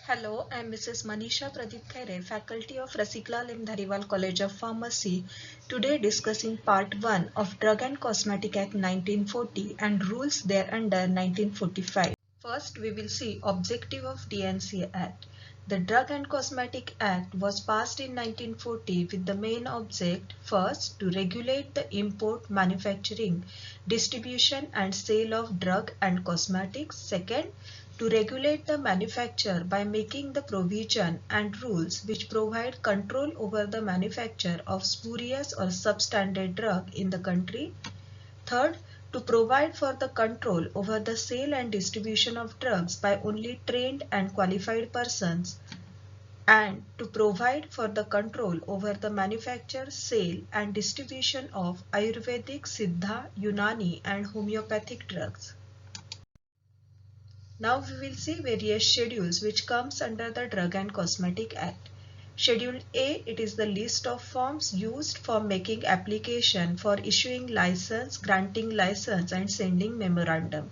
Hello, I am Mrs. Manisha Pradeep Khaire, Faculty of Rasikla Lim Dhariwal College of Pharmacy. Today discussing Part 1 of Drug and Cosmetic Act 1940 and rules thereunder 1945. First, we will see objective of DNC Act. The Drug and Cosmetic Act was passed in 1940 with the main object, first, to regulate the import, manufacturing, distribution and sale of drug and cosmetics. Second, to regulate the manufacture by making the provision and rules which provide control over the manufacture of spurious or substandard drug in the country. Third, to provide for the control over the sale and distribution of drugs by only trained and qualified persons, and to provide for the control over the manufacture, sale and distribution of Ayurvedic, Siddha, Unani and homeopathic drugs. Now we will see various schedules which comes under the Drug and Cosmetic Act. Schedule A, it is the list of forms used for making application for issuing license, granting license and sending memorandum.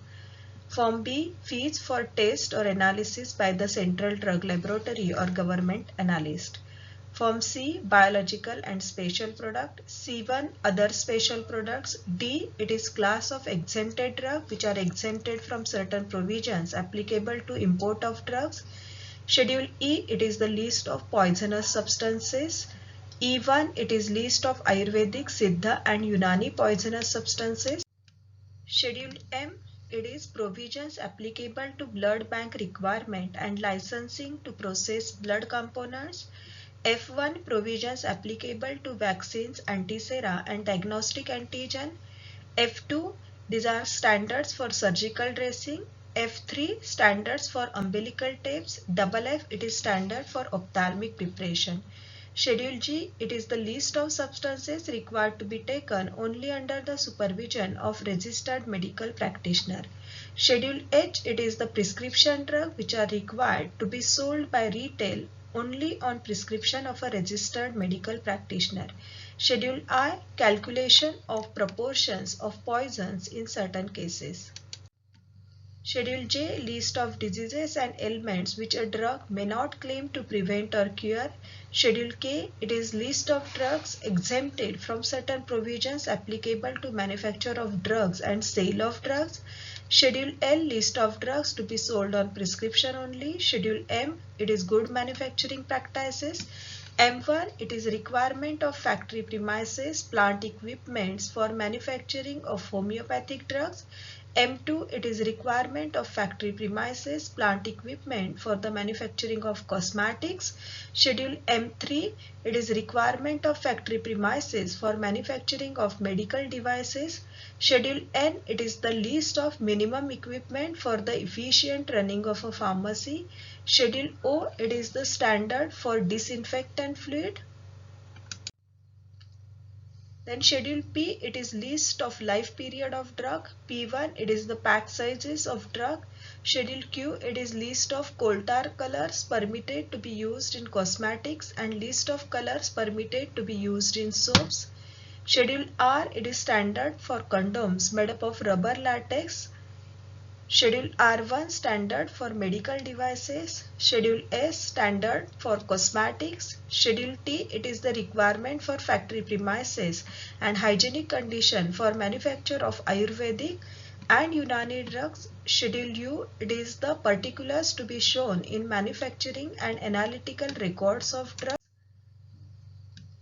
Form B, fees for test or analysis by the Central Drug Laboratory or government analyst. Form C, biological and special product. C1, other special products. D, it is class of exempted drug which are exempted from certain provisions applicable to import of drugs. Schedule E, it is the list of poisonous substances. E1, it is list of Ayurvedic, Siddha and Unani poisonous substances. Schedule M, it is provisions applicable to blood bank requirement and licensing to process blood components. F1, provisions applicable to vaccines, antisera and diagnostic antigen. F2, these are standards for surgical dressing. F3, standards for umbilical tapes. F, it is standard for ophthalmic preparation. Schedule G, it is the list of substances required to be taken only under the supervision of registered medical practitioner. Schedule H, it is the prescription drug which are required to be sold by retail only on prescription of a registered medical practitioner. Schedule I, calculation of proportions of poisons in certain cases. Schedule J, list of diseases and ailments which a drug may not claim to prevent or cure. Schedule K, it is list of drugs exempted from certain provisions applicable to manufacture of drugs and sale of drugs. Schedule L, list of drugs to be sold on prescription only. Schedule M, it is good manufacturing practices. M1, it is requirement of factory premises, plant equipments for manufacturing of homeopathic drugs. M2, it is requirement of factory premises, plant equipment for the manufacturing of cosmetics. Schedule M3, it is requirement of factory premises for manufacturing of medical devices. Schedule N, it is the list of minimum equipment for the efficient running of a pharmacy. Schedule O, it is the standard for disinfectant fluid. Then Schedule P, it is list of life period of drug. P1, it is the pack sizes of drug. Schedule Q, it is list of coal tar colors permitted to be used in cosmetics and list of colors permitted to be used in soaps. Schedule R, it is standard for condoms made up of rubber latex. Schedule R1, standard for medical devices. Schedule S, standard for cosmetics. Schedule T, it is the requirement for factory premises and hygienic condition for manufacture of Ayurvedic and Unani drugs. Schedule U, it is the particulars to be shown in manufacturing and analytical records of drugs.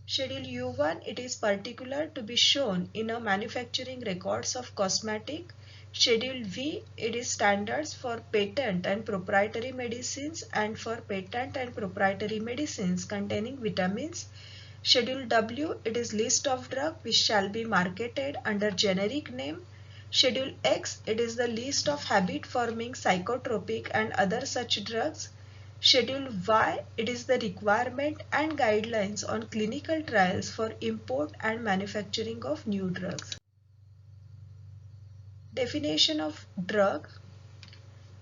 Schedule U1, it is particular to be shown in a manufacturing records of cosmetic. Schedule V, it is standards for patent and proprietary medicines and for patent and proprietary medicines containing vitamins. Schedule W, it is list of drugs which shall be marketed under generic name. Schedule X, it is the list of habit forming psychotropic and other such drugs. Schedule Y, it is the requirement and guidelines on clinical trials for import and manufacturing of new drugs. Definition of drug.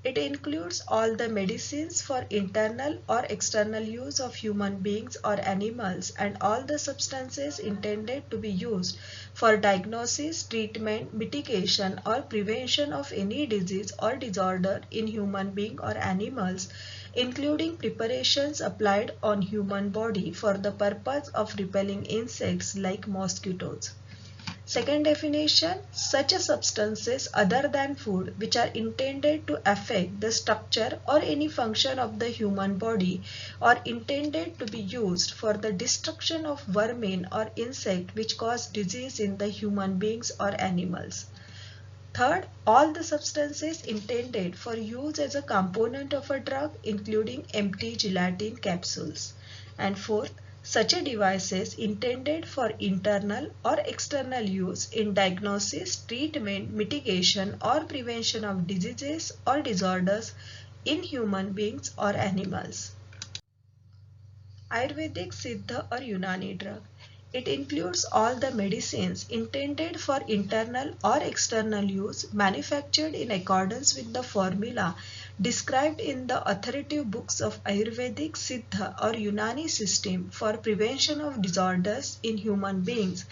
It includes all the medicines for internal or external use of human beings or animals and all the substances intended to be used for diagnosis, treatment, mitigation or prevention of any disease or disorder in human being or animals, including preparations applied on human body for the purpose of repelling insects like mosquitoes. Second definition, such substances other than food which are intended to affect the structure or any function of the human body or intended to be used for the destruction of vermin or insect which cause disease in the human beings or animals. Third, all the substances intended for use as a component of a drug including empty gelatin capsules. And fourth, such a devices intended for internal or external use in diagnosis, treatment, mitigation or prevention of diseases or disorders in human beings or animals. Ayurvedic, Siddha or Unani drug. It includes all the medicines intended for internal or external use manufactured in accordance with the formula described in the authoritative books of Ayurvedic, Siddha or Unani system for prevention of disorders in human beings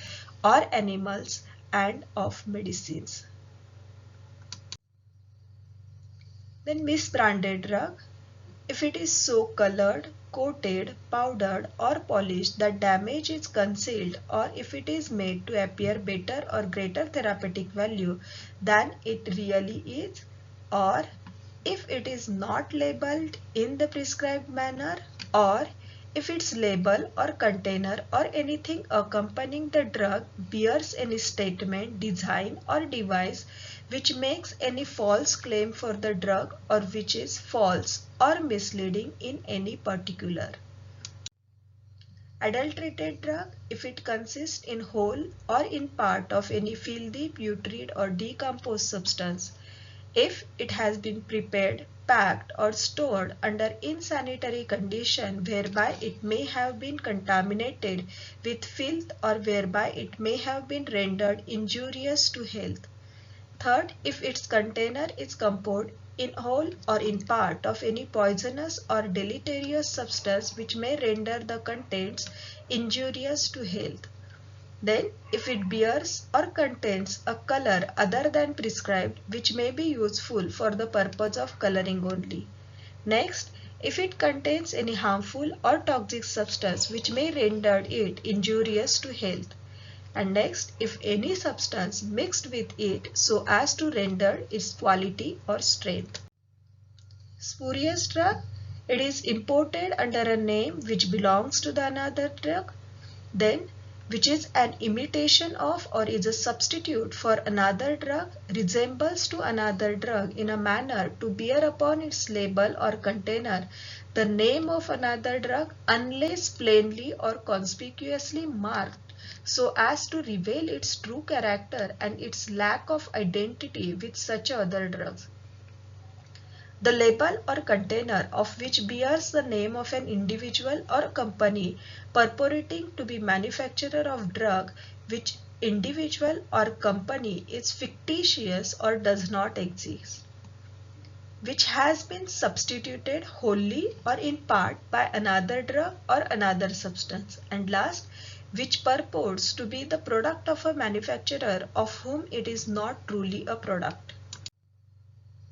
or animals and of medicines. Then misbranded drug. If it is so colored, coated, powdered or polished that damage is concealed, or if it is made to appear better or greater therapeutic value than it really is, or if it is not labeled in the prescribed manner, or if its label or container or anything accompanying the drug bears any statement, design or device which makes any false claim for the drug or which is false or misleading in any particular. Adulterated drug, if it consists in whole or in part of any filthy, putrid or decomposed substance, if it has been prepared, packed or stored under insanitary condition whereby it may have been contaminated with filth or whereby it may have been rendered injurious to health. Third, if its container is composed in whole or in part of any poisonous or deleterious substance which may render the contents injurious to health. Then, if it bears or contains a color other than prescribed which may be useful for the purpose of coloring only. Next, if it contains any harmful or toxic substance which may render it injurious to health. And next, if any substance mixed with it so as to render its quality or strength. Spurious drug, it is imported under a name which belongs to the another drug, then which is an imitation of or is a substitute for another drug, resembles to another drug in a manner to bear upon its label or container the name of another drug unless plainly or conspicuously marked so as to reveal its true character and its lack of identity with such other drugs. The label or container of which bears the name of an individual or company purporting to be manufacturer of drug which individual or company is fictitious or does not exist, which has been substituted wholly or in part by another drug or another substance, and last, which purports to be the product of a manufacturer of whom it is not truly a product.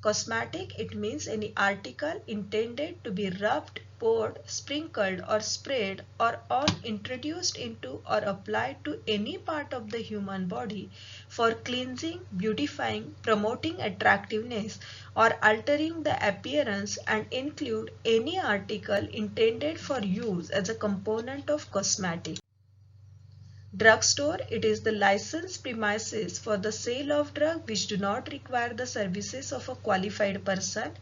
Cosmetic, it means any article intended to be rubbed, poured, sprinkled or sprayed or on introduced into or applied to any part of the human body for cleansing, beautifying, promoting attractiveness or altering the appearance, and include any article intended for use as a component of cosmetic. Drugstore, it is the licensed premises for the sale of drugs which do not require the services of a qualified person.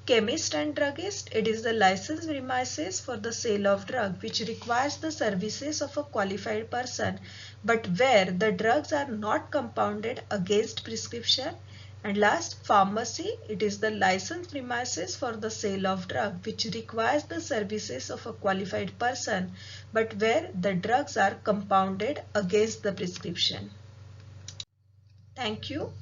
Chemist and druggist, it is the licensed premises for the sale of drugs which requires the services of a qualified person but where the drugs are not compounded against prescription. And last, pharmacy, it is the licensed premises for the sale of drug which requires the services of a qualified person but where the drugs are compounded against the prescription. Thank you.